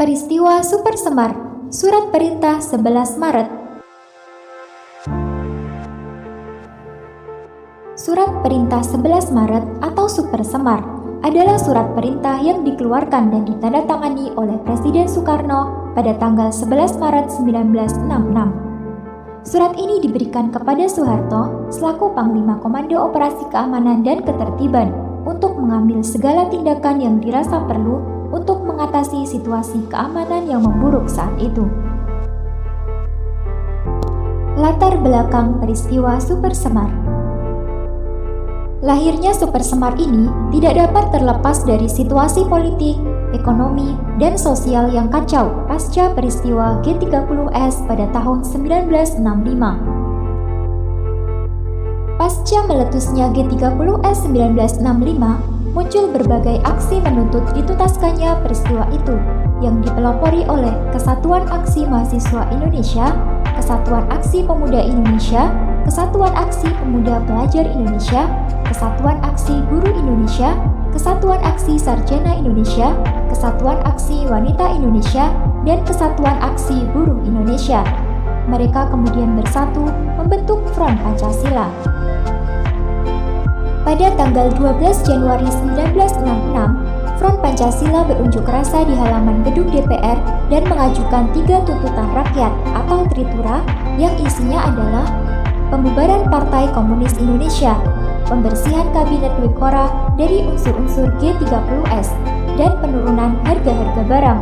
Peristiwa Super Semar, Surat Perintah 11 Maret. Surat Perintah 11 Maret atau Super Semar adalah surat perintah yang dikeluarkan dan ditandatangani oleh Presiden Soekarno pada tanggal 11 Maret 1966. Surat ini diberikan kepada Soeharto selaku Panglima Komando Operasi Keamanan dan Ketertiban untuk mengambil segala tindakan yang dirasa perlu untuk mengatasi situasi keamanan yang memburuk saat itu. Latar belakang peristiwa Super Semar. Lahirnya Super Semar ini tidak dapat terlepas dari situasi politik, ekonomi, dan sosial yang kacau pasca peristiwa G30S pada tahun 1965. Pasca meletusnya G30S 1965, muncul berbagai aksi menuntut dituntaskannya peristiwa itu yang dipelopori oleh Kesatuan Aksi Mahasiswa Indonesia, Kesatuan Aksi Pemuda Indonesia, Kesatuan Aksi Pemuda Pelajar Indonesia, Kesatuan Aksi Guru Indonesia, Kesatuan Aksi Sarjana Indonesia, Kesatuan Aksi Wanita Indonesia, dan Kesatuan Aksi Buruh Indonesia. Mereka kemudian bersatu membentuk Front Pancasila. Pada tanggal 12 Januari 1966, Front Pancasila berunjuk rasa di halaman gedung DPR dan mengajukan 3 tuntutan rakyat atau Tritura yang isinya adalah pembubaran Partai Komunis Indonesia, pembersihan Kabinet Dwikora dari unsur-unsur G30S, dan penurunan harga-harga barang.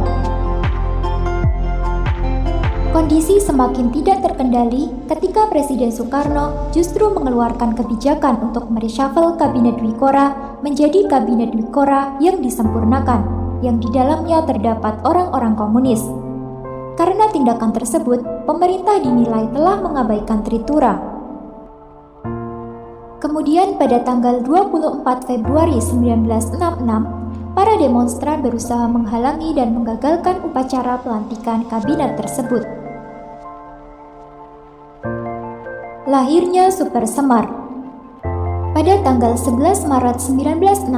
Kondisi semakin tidak terkendali ketika Presiden Soekarno justru mengeluarkan kebijakan untuk mereshuffle Kabinet Dwikora menjadi Kabinet Dwikora yang disempurnakan, yang di dalamnya terdapat orang-orang komunis. Karena tindakan tersebut, pemerintah dinilai telah mengabaikan Tritura. Kemudian pada tanggal 24 Februari 1966, para demonstran berusaha menghalangi dan menggagalkan upacara pelantikan kabinet tersebut. Lahirnya Super Semar. Pada tanggal 11 Maret 1966,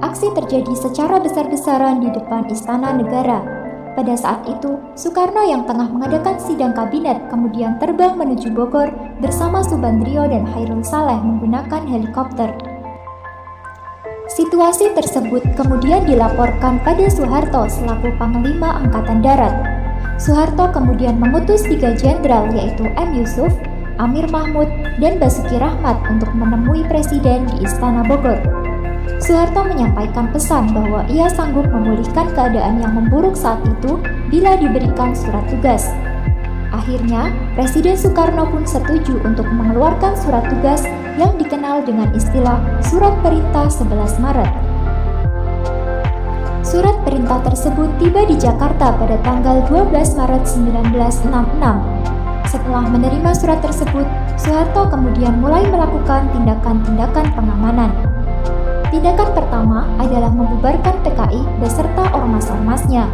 aksi terjadi secara besar-besaran di depan Istana Negara. Pada saat itu, Soekarno yang tengah mengadakan sidang kabinet kemudian terbang menuju Bogor bersama Subandrio dan Hairul Saleh menggunakan helikopter. Situasi tersebut kemudian dilaporkan pada Soeharto selaku Panglima Angkatan Darat. Soeharto kemudian mengutus 3 jenderal yaitu M. Yusuf, Amir Mahmud, dan Basuki Rahmat untuk menemui Presiden di Istana Bogor. Soeharto menyampaikan pesan bahwa ia sanggup memulihkan keadaan yang memburuk saat itu bila diberikan surat tugas. Akhirnya, Presiden Soekarno pun setuju untuk mengeluarkan surat tugas yang dikenal dengan istilah Surat Perintah 11 Maret. Surat perintah tersebut tiba di Jakarta pada tanggal 12 Maret 1966. Setelah menerima surat tersebut, Soeharto kemudian mulai melakukan tindakan-tindakan pengamanan. Tindakan pertama adalah membubarkan PKI beserta ormas-ormasnya.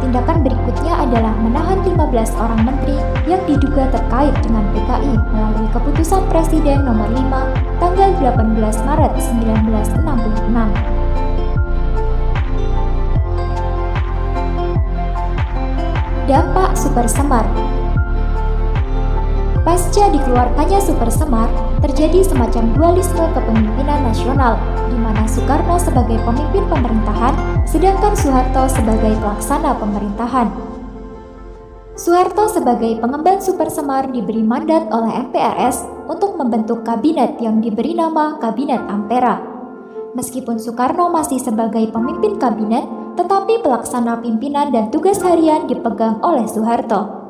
Tindakan berikutnya adalah menahan 15 orang menteri yang diduga terkait dengan PKI melalui keputusan Presiden nomor 5 tanggal 18 Maret 1966. Dampak Super Semar. Pasca dikeluarkannya Super Semar, terjadi semacam dualisme kepemimpinan nasional, di mana Soekarno sebagai pemimpin pemerintahan, sedangkan Soeharto sebagai pelaksana pemerintahan. Soeharto sebagai pengemban Super Semar diberi mandat oleh MPRS untuk membentuk kabinet yang diberi nama Kabinet Ampera. Meskipun Soekarno masih sebagai pemimpin kabinet, tetapi pelaksana pimpinan dan tugas harian dipegang oleh Soeharto.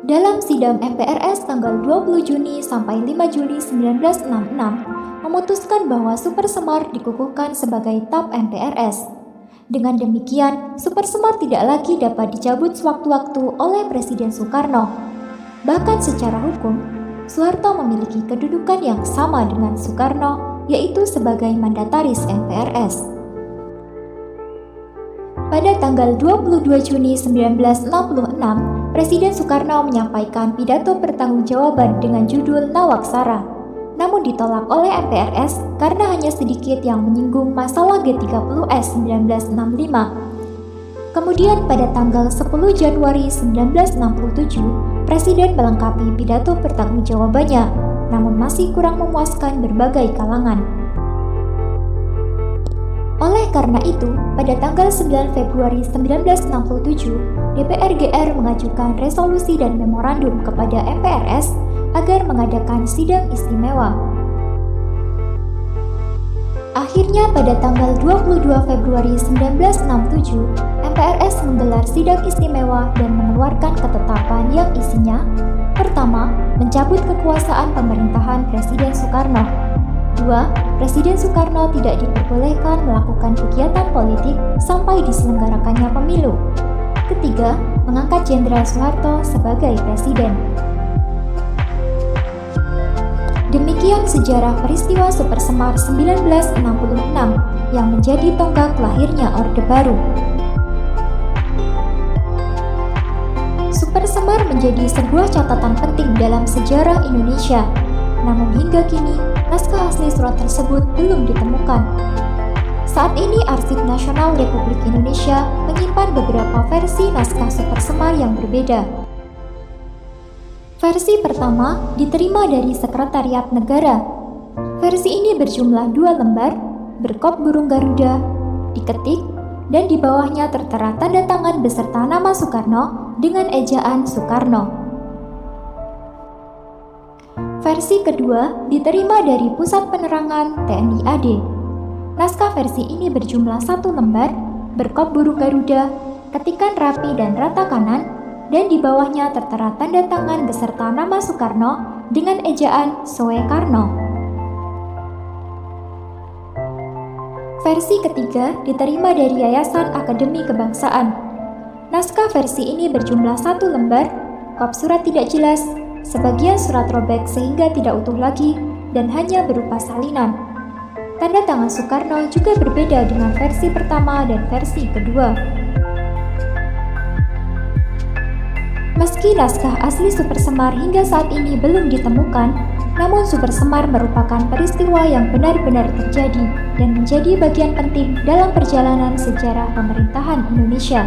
Dalam sidang MPRS tanggal 20 Juni sampai 5 Juli 1966, memutuskan bahwa Super Semar dikukuhkan sebagai TAP MPRS. Dengan demikian, Super Semar tidak lagi dapat dicabut sewaktu-waktu oleh Presiden Soekarno. Bahkan secara hukum, Soeharto memiliki kedudukan yang sama dengan Soekarno, yaitu sebagai mandataris MPRS. Pada tanggal 22 Juni 1966, Presiden Soekarno menyampaikan pidato pertanggungjawaban dengan judul Nawaksara. Namun namun ditolak oleh MPRS karena hanya sedikit yang menyinggung masalah G30S 1965. Kemudian pada tanggal 10 Januari 1967, Presiden melengkapi pidato pertanggungjawabannya, namun masih kurang memuaskan berbagai kalangan. Oleh karena itu, pada tanggal 9 Februari 1967, DPR GR mengajukan resolusi dan memorandum kepada MPRS agar mengadakan sidang istimewa. Akhirnya pada tanggal 22 Februari 1967, MPRS menggelar sidang istimewa dan mengeluarkan ketetapan yang isinya: pertama, mencabut kekuasaan pemerintahan Presiden Soekarno. 2. Presiden Soekarno tidak diperbolehkan melakukan kegiatan politik sampai diselenggarakannya pemilu. Ketiga, mengangkat Jenderal Soeharto sebagai presiden. Demikian sejarah peristiwa Super Semar 1966 yang menjadi tonggak lahirnya Orde Baru. Super Semar menjadi sebuah catatan penting dalam sejarah Indonesia. Namun hingga kini, naskah asli surat tersebut belum ditemukan. Saat ini Arsip Nasional Republik Indonesia menyimpan beberapa versi naskah Super Semar yang berbeda. Versi pertama diterima dari Sekretariat Negara. Versi ini berjumlah 2 lembar, berkop burung Garuda, diketik, dan di bawahnya tertera tanda tangan beserta nama Soekarno dengan ejaan Soekarno. Versi kedua diterima dari Pusat Penerangan TNI AD. Naskah versi ini berjumlah 1 lembar, berkop burung Garuda, ketikan rapi dan rata kanan, dan di bawahnya tertera tanda tangan beserta nama Soekarno dengan ejaan Soekarno. Versi ketiga diterima dari Yayasan Akademi Kebangsaan. Naskah versi ini berjumlah 1 lembar, kop surat tidak jelas, sebagian surat robek sehingga tidak utuh lagi, dan hanya berupa salinan. Tanda tangan Soekarno juga berbeda dengan versi pertama dan versi kedua. Meski naskah asli Super Semar hingga saat ini belum ditemukan, namun Super Semar merupakan peristiwa yang benar-benar terjadi dan menjadi bagian penting dalam perjalanan sejarah pemerintahan Indonesia.